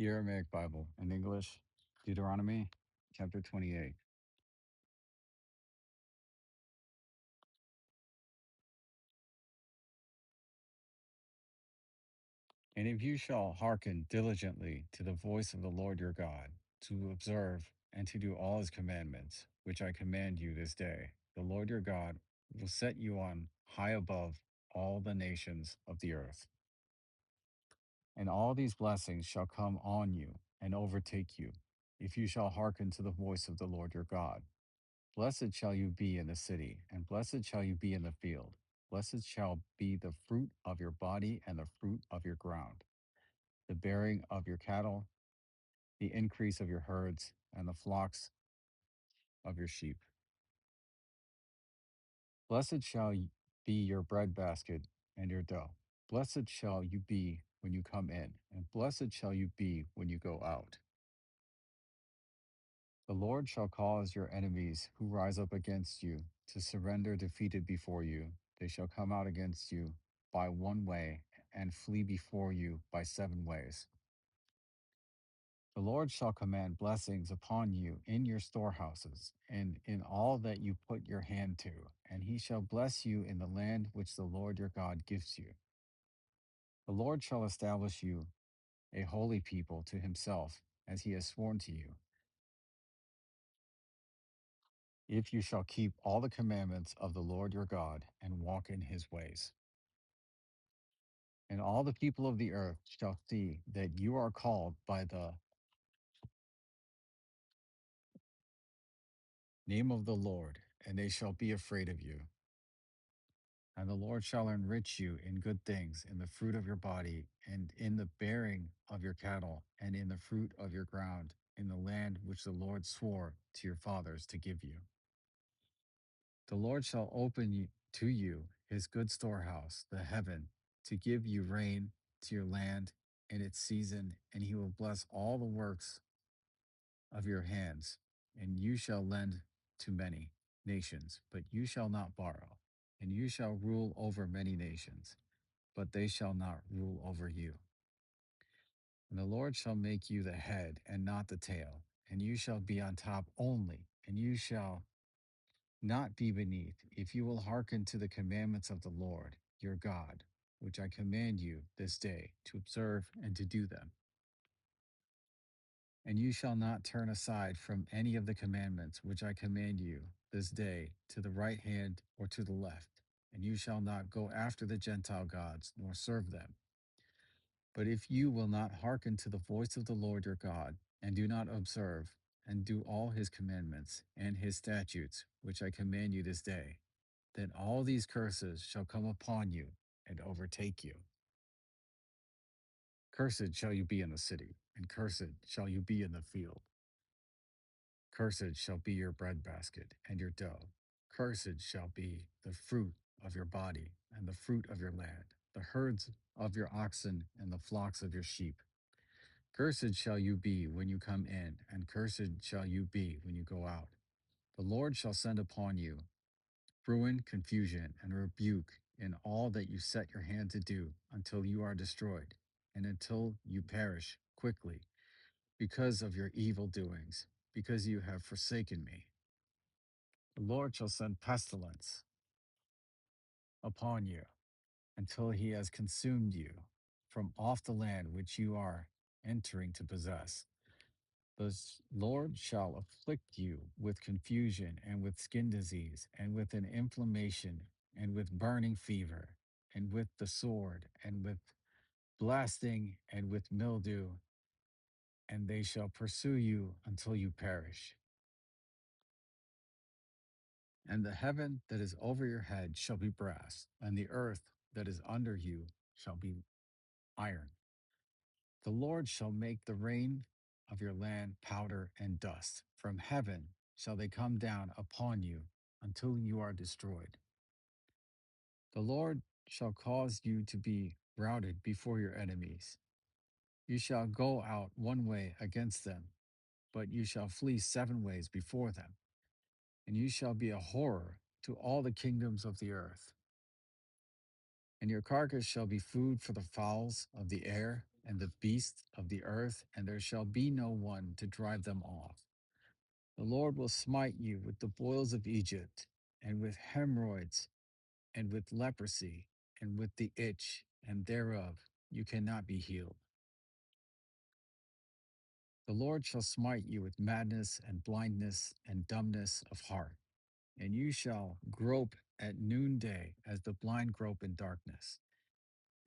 The Aramaic Bible in English, Deuteronomy chapter 28. And if you shall hearken diligently to the voice of the Lord your God, to observe and to do all his commandments, which I command you this day, the Lord your God will set you on high above all the nations of the earth. And all these blessings shall come on you and overtake you, if you shall hearken to the voice of the Lord your God. Blessed shall you be in the city, and blessed shall you be in the field. Blessed shall be the fruit of your body and the fruit of your ground, the bearing of your cattle, the increase of your herds, and the flocks of your sheep. Blessed shall be your breadbasket and your dough. Blessed shall you be when you come in, and blessed shall you be when you go out. The Lord shall cause your enemies who rise up against you to surrender defeated before you. They shall come out against you by one way and flee before you by 7 ways. The Lord shall command blessings upon you in your storehouses and in all that you put your hand to, and he shall bless you in the land which the Lord your God gives you. The Lord shall establish you a holy people to himself, as he has sworn to you, if you shall keep all the commandments of the Lord your God and walk in his ways. And all the people of the earth shall see that you are called by the name of the Lord, and they shall be afraid of you. And the Lord shall enrich you in good things, in the fruit of your body, and in the bearing of your cattle, and in the fruit of your ground, in the land which the Lord swore to your fathers to give you. The Lord shall open to you his good storehouse, the heaven, to give you rain to your land in its season, and he will bless all the works of your hands, and you shall lend to many nations, but you shall not borrow, and you shall rule over many nations, but they shall not rule over you. And the Lord shall make you the head and not the tail, and you shall be on top only, and you shall not be beneath, if you will hearken to the commandments of the Lord your God, which I command you this day to observe and to do them. And you shall not turn aside from any of the commandments which I command you this day to the right hand or to the left. And you shall not go after the Gentile gods, nor serve them. But if you will not hearken to the voice of the Lord your God, and do not observe and do all his commandments and his statutes, which I command you this day, then all these curses shall come upon you and overtake you. Cursed shall you be in the city, and cursed shall you be in the field. Cursed shall be your breadbasket and your dough. Cursed shall be the fruit of your body and the fruit of your land, the herds of your oxen and the flocks of your sheep. Cursed shall you be when you come in, and cursed shall you be when you go out. The Lord shall send upon you ruin, confusion, and rebuke in all that you set your hand to do until you are destroyed, and until you perish quickly because of your evil doings, because you have forsaken me. The Lord shall send pestilence upon you until he has consumed you from off the land which you are entering to possess. The Lord shall afflict you with confusion and with skin disease and with an inflammation and with burning fever and with the sword and with blasting and with mildew, and they shall pursue you until you perish. And the heaven that is over your head shall be brass, and the earth that is under you shall be iron. The Lord shall make the rain of your land powder and dust. From heaven shall they come down upon you until you are destroyed. The Lord shall cause you to be routed before your enemies. You shall go out one way against them, but you shall flee 7 ways before them, and you shall be a horror to all the kingdoms of the earth. And your carcass shall be food for the fowls of the air and the beasts of the earth, and there shall be no one to drive them off. The Lord will smite you with the boils of Egypt, and with hemorrhoids, and with leprosy, and with the itch, and thereof you cannot be healed. The Lord shall smite you with madness and blindness and dumbness of heart, and you shall grope at noonday as the blind grope in darkness.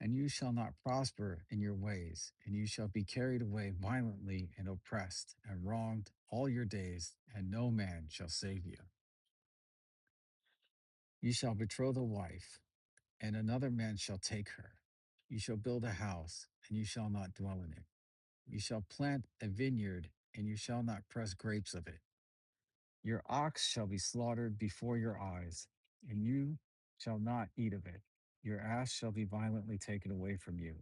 And you shall not prosper in your ways, and you shall be carried away violently and oppressed and wronged all your days, and no man shall save you. You shall betroth a wife, and another man shall take her. You shall build a house, and you shall not dwell in it. You shall plant a vineyard, and you shall not press grapes of it. Your ox shall be slaughtered before your eyes, and you shall not eat of it. Your ass shall be violently taken away from you,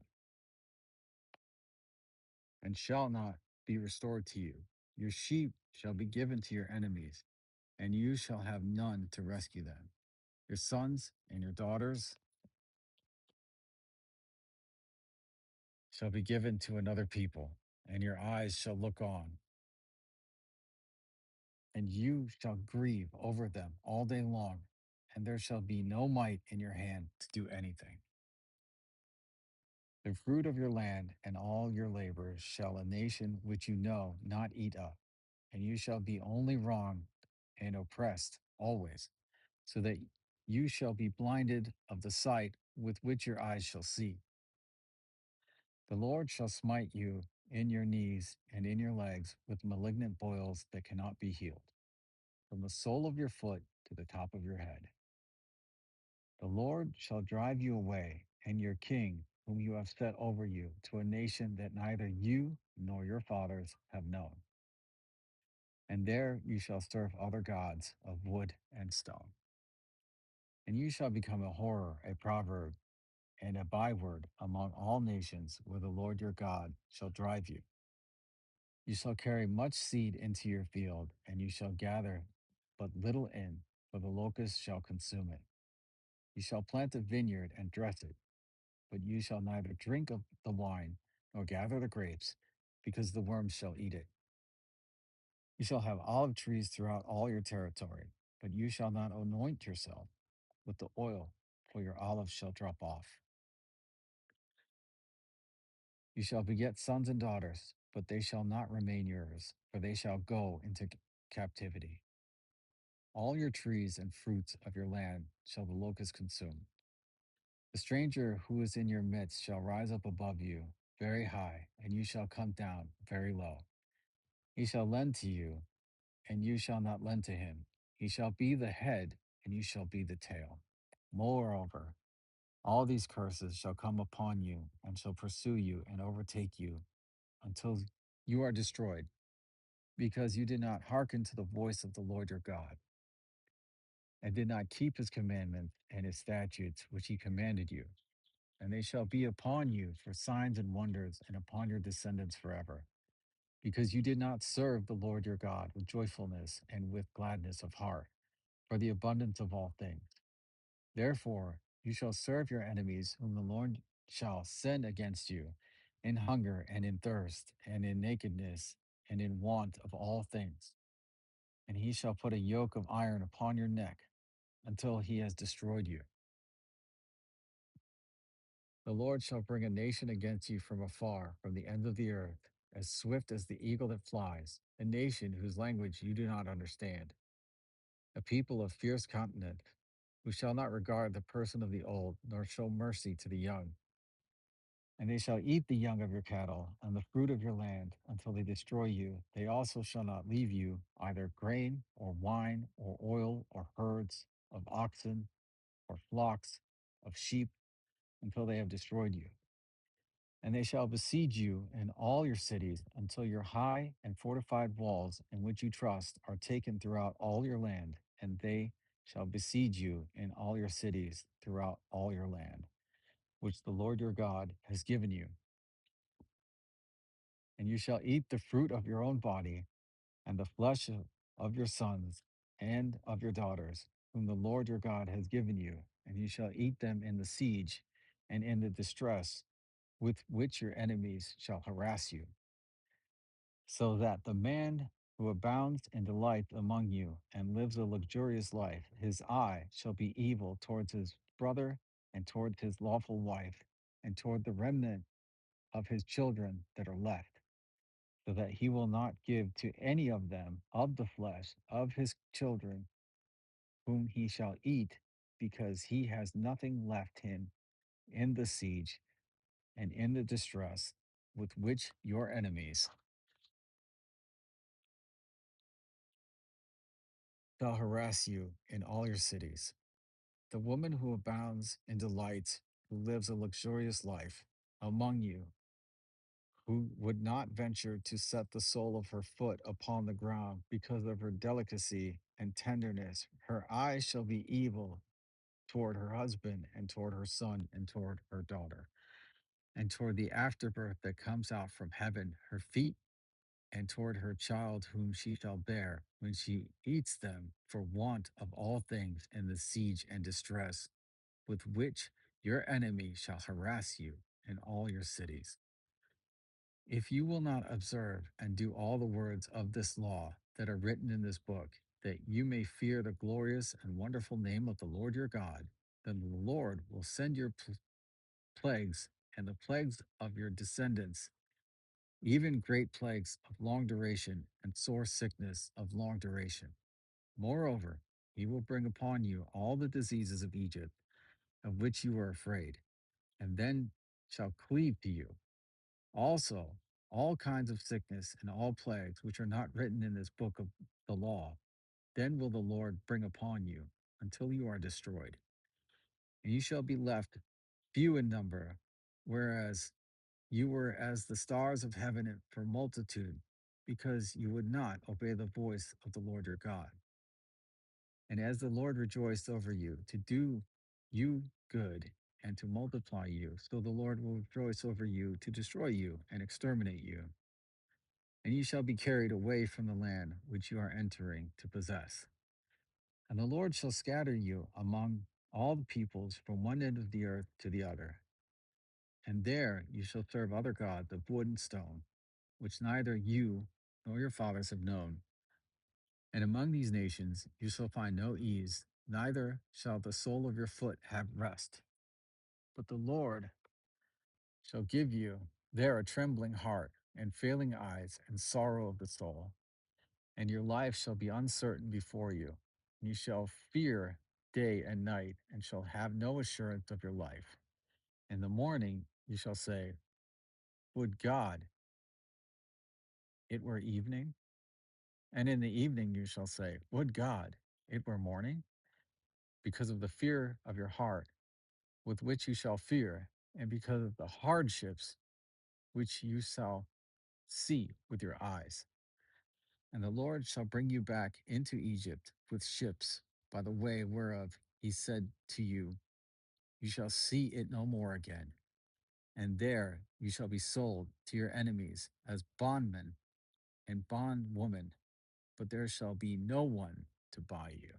and shall not be restored to you. Your sheep shall be given to your enemies, and you shall have none to rescue them. Your sons and your daughters shall be given to another people, and your eyes shall look on, and you shall grieve over them all day long, and there shall be no might in your hand to do anything. The fruit of your land and all your labors shall a nation which you know not eat up, and you shall be only wronged and oppressed always, so that you shall be blinded of the sight with which your eyes shall see. The Lord shall smite you in your knees and in your legs with malignant boils that cannot be healed, from the sole of your foot to the top of your head. The Lord shall drive you away, and your king, whom you have set over you, to a nation that neither you nor your fathers have known. And there you shall serve other gods of wood and stone. And you shall become a horror, a proverb, and a byword among all nations where the Lord your God shall drive you. You shall carry much seed into your field, and you shall gather but little in, for the locust shall consume it. You shall plant a vineyard and dress it, but you shall neither drink of the wine nor gather the grapes, because the worms shall eat it. You shall have olive trees throughout all your territory, but you shall not anoint yourself with the oil, for your olives shall drop off. You shall beget sons and daughters, but they shall not remain yours, for they shall go into captivity. All your trees and fruits of your land shall the locust consume. The stranger who is in your midst shall rise up above you very high, and you shall come down very low. He shall lend to you, and you shall not lend to him. He shall be the head, and you shall be the tail. Moreover, all these curses shall come upon you, and shall pursue you and overtake you until you are destroyed, because you did not hearken to the voice of the Lord your God, and did not keep his commandments and his statutes which he commanded you. And they shall be upon you for signs and wonders, and upon your descendants forever, because you did not serve the Lord your God with joyfulness and with gladness of heart, for the abundance of all things. Therefore, you shall serve your enemies, whom the Lord shall send against you, in hunger and in thirst, and in nakedness, and in want of all things. And he shall put a yoke of iron upon your neck until he has destroyed you. The Lord shall bring a nation against you from afar, from the ends of the earth, as swift as the eagle that flies, a nation whose language you do not understand, a people of fierce continent, who shall not regard the person of the old, nor show mercy to the young. And they shall eat the young of your cattle and the fruit of your land until they destroy you. They also shall not leave you either grain or wine or oil or herds of oxen or flocks of sheep until they have destroyed you. And they shall besiege you in all your cities until your high and fortified walls in which you trust are taken throughout all your land, and they shall besiege you in all your cities throughout all your land, which the Lord your God has given you. And you shall eat the fruit of your own body, and the flesh of your sons and of your daughters, whom the Lord your God has given you, and you shall eat them in the siege and in the distress with which your enemies shall harass you, so that the man who abounds in delight among you and lives a luxurious life, his eye shall be evil towards his brother and towards his lawful wife and toward the remnant of his children that are left, so that he will not give to any of them of the flesh of his children whom he shall eat, because he has nothing left him in the siege and in the distress with which your enemies shall harass you in all your cities. The woman who abounds in delights, who lives a luxurious life among you, who would not venture to set the sole of her foot upon the ground because of her delicacy and tenderness, her eyes shall be evil toward her husband and toward her son and toward her daughter and toward the afterbirth that comes out from heaven, her feet and toward her child whom she shall bear when she eats them for want of all things in the siege and distress with which your enemy shall harass you in all your cities. If you will not observe and do all the words of this law that are written in this book, that you may fear the glorious and wonderful name of the Lord your God, then the Lord will send your plagues and the plagues of your descendants, even great plagues of long duration and sore sickness of long duration. Moreover, he will bring upon you all the diseases of Egypt, of which you are afraid, and then shall cleave to you. Also, all kinds of sickness and all plagues which are not written in this book of the law, then will the Lord bring upon you until you are destroyed. And you shall be left few in number, whereas you were as the stars of heaven for multitude, because you would not obey the voice of the Lord your God. And as the Lord rejoiced over you to do you good and to multiply you, so the Lord will rejoice over you to destroy you and exterminate you. And you shall be carried away from the land which you are entering to possess. And the Lord shall scatter you among all the peoples from one end of the earth to the other. And there you shall serve other gods of wood and stone, which neither you nor your fathers have known. And among these nations you shall find no ease, neither shall the sole of your foot have rest. But the Lord shall give you there a trembling heart, and failing eyes, and sorrow of the soul. And your life shall be uncertain before you. And you shall fear day and night, and shall have no assurance of your life. In the morning you shall say, would God it were evening? And in the evening you shall say, would God it were morning? Because of the fear of your heart, with which you shall fear, and because of the hardships which you shall see with your eyes. And the Lord shall bring you back into Egypt with ships by the way whereof he said to you, you shall see it no more again. And there you shall be sold to your enemies as bondmen and bondwomen, but there shall be no one to buy you.